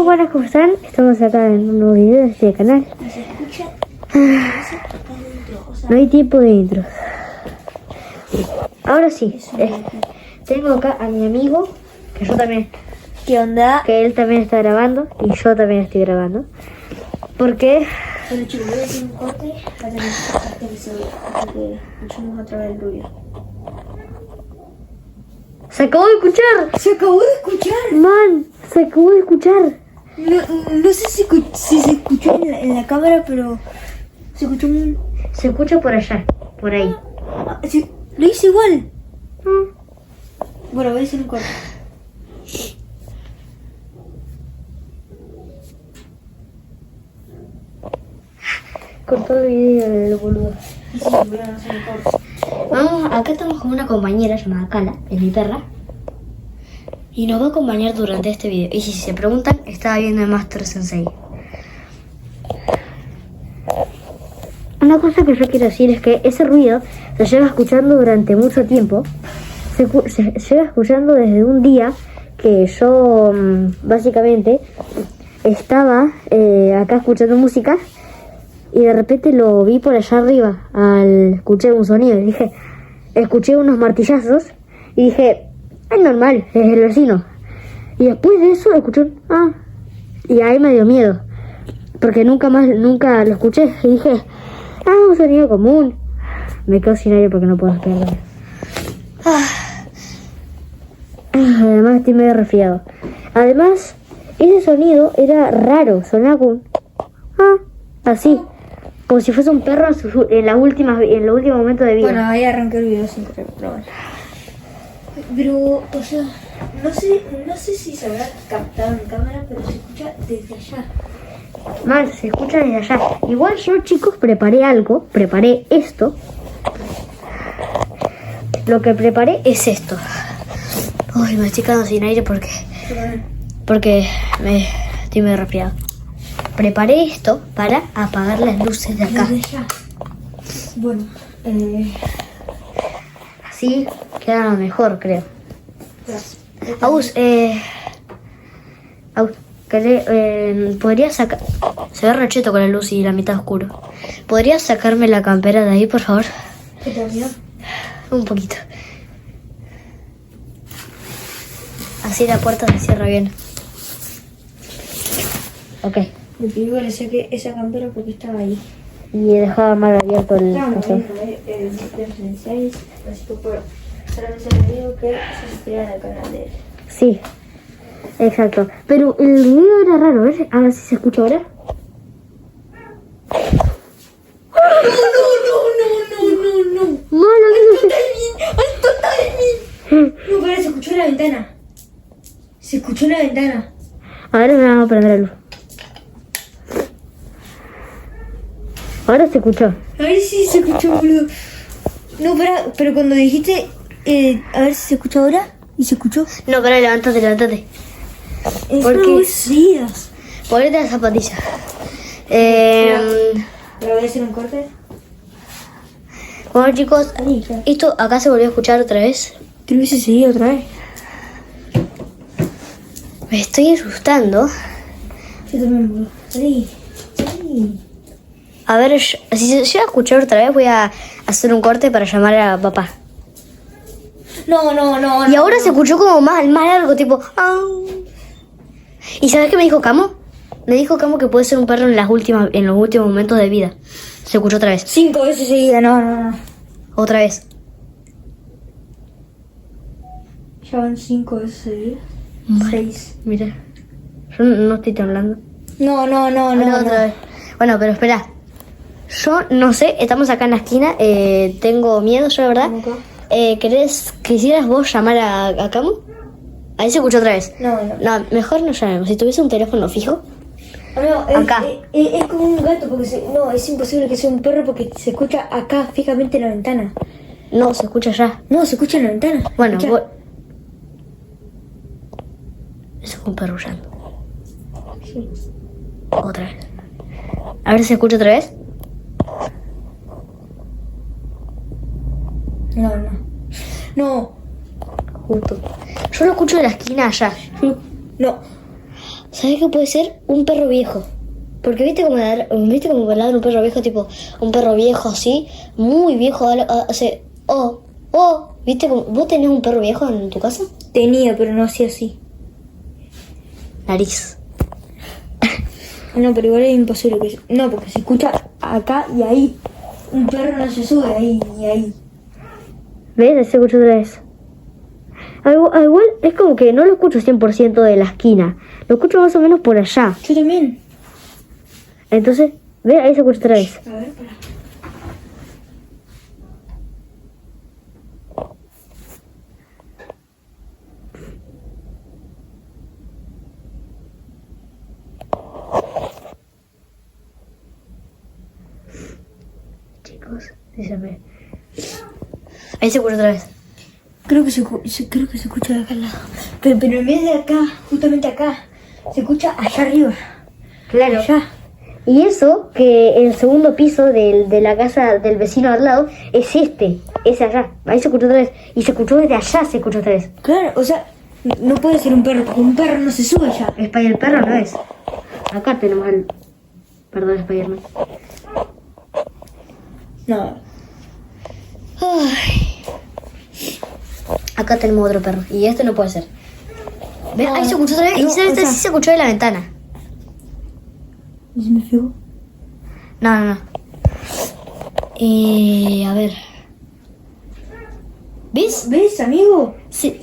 buenas, ¿cómo están? Estamos acá en un nuevo video de este canal. Se escucha acá dentro, o sea, No hay tiempo de intros. Ahora sí, tengo acá a mi amigo, que yo también, ¿qué onda? que él también está grabando y yo también estoy grabando. Porque Bueno chicos, voy a hacer un corte para que se porque escuchamos otra vez el ruido. se acabó de escuchar. Se acabó de escuchar. Man, se acabó de escuchar. No sé si se escuchó en la cámara, pero se escuchó un... Se escucha por allá, por ahí. Sí, lo hice igual. Bueno, voy a hacer un corte. Cortó el video el boludo. Sí, voy a hacer un corte. Vamos, acá estamos con una compañera llamada Kala, es mi perra. Y nos va a acompañar durante este video. Y si se preguntan, estaba viendo el Master Sensei. Una cosa que yo quiero decir es que ese ruido se lleva escuchando durante mucho tiempo. Se lleva escuchando desde un día que yo básicamente estaba acá escuchando música. Y de repente lo vi por allá arriba, escuché un sonido y dije, escuché unos martillazos y dije, es normal, es el vecino. Y después de eso escuché y ahí me dio miedo, porque nunca lo escuché y dije, un sonido común. Me quedo sin aire porque no puedo respirar. Además estoy medio resfriado. Además, ese sonido era raro, sonaba como así. Como si fuese un perro en los últimos momentos de vida. Bueno, ahí arranqué el video sin querer, pero bueno. Pero, o sea, no sé si se habrá captado en cámara, pero se escucha desde allá. Mal, se escucha desde allá. Igual yo, chicos, preparé esto. Lo que preparé es esto. Uy, me estoy quedando sin aire porque estoy medio resfriado. Preparé esto para apagar las luces de acá. Desde allá. Bueno, Así queda mejor, creo. Agus, ¿podrías sacar... Se ve recheto con la luz y la mitad oscuro. ¿Podrías sacarme la campera de ahí, por favor? ¿qué te olvidó? Un poquito. Así la puerta se cierra bien. Ok. Me pidió que le saque esa campera porque estaba ahí. Y he dejado mal abierto el café. El 6, así que por solamente le digo que se suscriban al canal de él. Sí, exacto. Pero el ruido era raro, ¿ves? A ver si se escucha ahora. No. Malo, ¡Alto timing! No, pero se escuchó en la ventana. Se escuchó en la ventana. Ahora me vamos a prender la luz. Ahora se escuchó. A ver si se escuchó, boludo. No, pero cuando dijiste, a ver si se escucha ahora. ¿Y se escuchó? No, pero levántate. ¿Por qué? Ponete las zapatillas. ¿Le voy a hacer un corte? Bueno, chicos, esto acá se volvió a escuchar otra vez. ¿Te lo hubiese seguido otra vez? Me estoy asustando. Yo también, boludo. Sí. A ver, si se llega a escuchar otra vez, voy a hacer un corte para llamar a papá. No. Y ahora se escuchó como más largo, tipo... ¿Y sabes qué me dijo Camo? Me dijo Camo que puede ser un perro en los últimos momentos de vida. Se escuchó otra vez. 5 veces seguida, no. Otra vez. Ya van 5 veces seguidas. 6. Mira. Yo no estoy temblando. No. Otra vez. Bueno, pero espera. Yo no sé, estamos acá en la esquina. Tengo miedo, yo la verdad. ¿Quisieras vos llamar a Camo? Ahí se escuchó otra vez. No. No, mejor no llamemos. Si tuviese un teléfono fijo. No, Acá. Es como un gato, porque no, es imposible que sea un perro porque se escucha acá, fijamente en la ventana. No, se escucha allá. No, se escucha en la ventana. Bueno, Escucha. eso es un perro huyendo. Sí. Otra vez. A ver si se escucha otra vez. No. Justo. Yo lo escucho de la esquina allá. No. ¿Sabes qué puede ser? Un perro viejo. Porque viste como ladra un perro viejo, tipo un perro viejo así, muy viejo, hace ¿viste como vos tenés un perro viejo en tu casa? Tenía, pero no hacía así. Nariz. No, pero igual es imposible que... No, porque se escucha acá y ahí. Un perro no se sube ahí ni ahí. ¿Ves? Ahí se escucha otra vez. Igual es como que no lo escucho 100% de la esquina. Lo escucho más o menos por allá. Yo también. Entonces, ¿ves? Ahí se escucha otra vez. A ver, para. Chicos, díganme. Ahí se escucha otra vez. Creo que se escucha de acá al lado. Pero en vez de acá, justamente acá, se escucha allá arriba. Claro. Allá. Y eso, que el segundo piso de la casa del vecino al lado, es ese allá. Ahí se escuchó otra vez. Y se escuchó desde allá, se escuchó otra vez. Claro, o sea, no puede ser un perro, porque un perro no se sube allá. El perro no es. Acá tenemos el... Perdón, Spiderman. No. Ay. Acá tenemos otro perro. Y este no puede ser. ¿Ves? Ahí se escuchó otra vez. No, Y este o sea- sí se escuchó de la ventana. ¿Y se me fijo? No. A ver. ¿Ves? ¿Ves, amigo? Se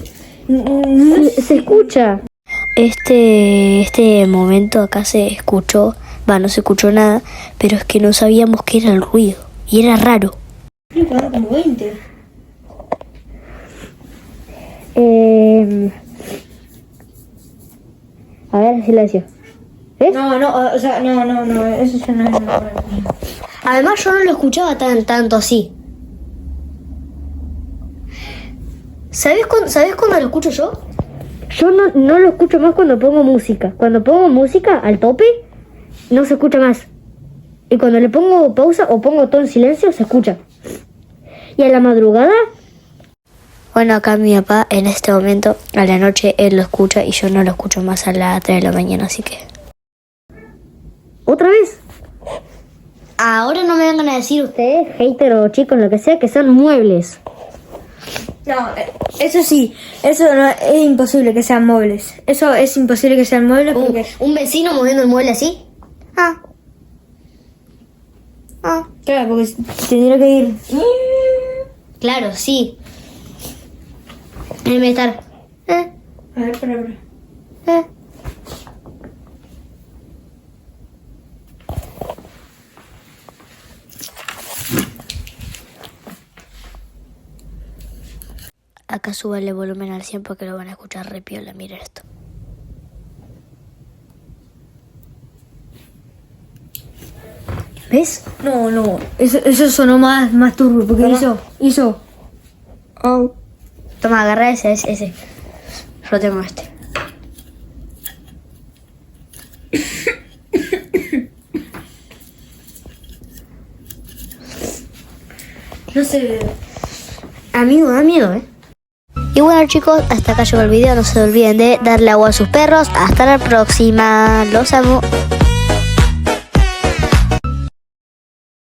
No escucha. Este momento acá se escuchó. No se escuchó nada. Pero es que no sabíamos qué era el ruido. Y era raro. Creo que van como 20. A ver, silencio. ¿Ves? No, o sea, no, eso ya no es normal. Además yo no lo escuchaba tanto así. ¿Sabes cuándo lo escucho yo? Yo no lo escucho más cuando pongo música. Cuando pongo música al tope, no se escucha más. Y cuando le pongo pausa o pongo todo en silencio, se escucha. Y a la madrugada... Bueno, acá mi papá en este momento, a la noche, él lo escucha y yo no lo escucho más a las 3 de la mañana, así que... ¿Otra vez? Ahora no me vengan a decir ustedes, hater o chicos, lo que sea, que son muebles. No, eso sí, eso no, es imposible que sean muebles. Eso es imposible que sean muebles porque... ¿Un vecino moviendo el mueble así? Claro, porque tendría que ir... Claro, sí. Él me estar... A ver, para. Acá súbale el volumen al 100 porque lo van a escuchar re piola, miren esto. ¿Ves? No, eso sonó más turbio porque ¿Cómo? hizo... Oh. Toma, agarra ese. Yo tengo este. No sé. Amigo, da miedo, ¿eh? Y bueno, chicos, hasta acá llegó el video. No se olviden de darle agua a sus perros. Hasta la próxima. Los amo.